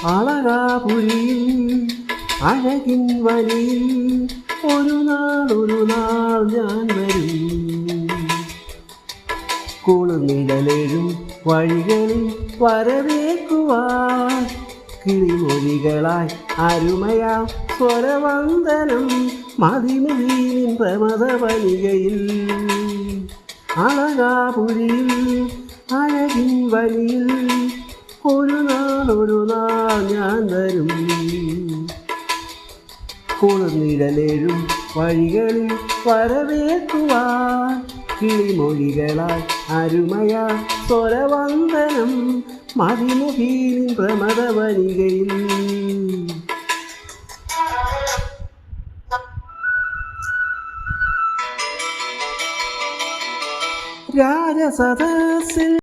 അളകാപുരിയിൽ അഴകിൻ വനിയിൽ ഒരു നാൾ ഞാൻ വരും. കുളിർനിഴലേഴും വഴികളിൽ വരവേൽക്കുവാൻ കിളിമൊഴികളായി അരുമയാം സ്വരവന്ദനം മതിമുഖീനിൻ പ്രമദവനികയിൽ. അളകാപുരിയിൽ അഴകിൻ വനിയിൽ ഒരു നാൾ ഞാൻ വരും. കുളിർനിഴലേഴും വഴികളിൽ വരവേൽക്കുവാൻ കിളിമൊഴികളായി അരുമയാ സ്വരവന്ദനം മതിമുഖീനിൻ പ്രമദവനികയിൽ. രാജസദസ്സിൽ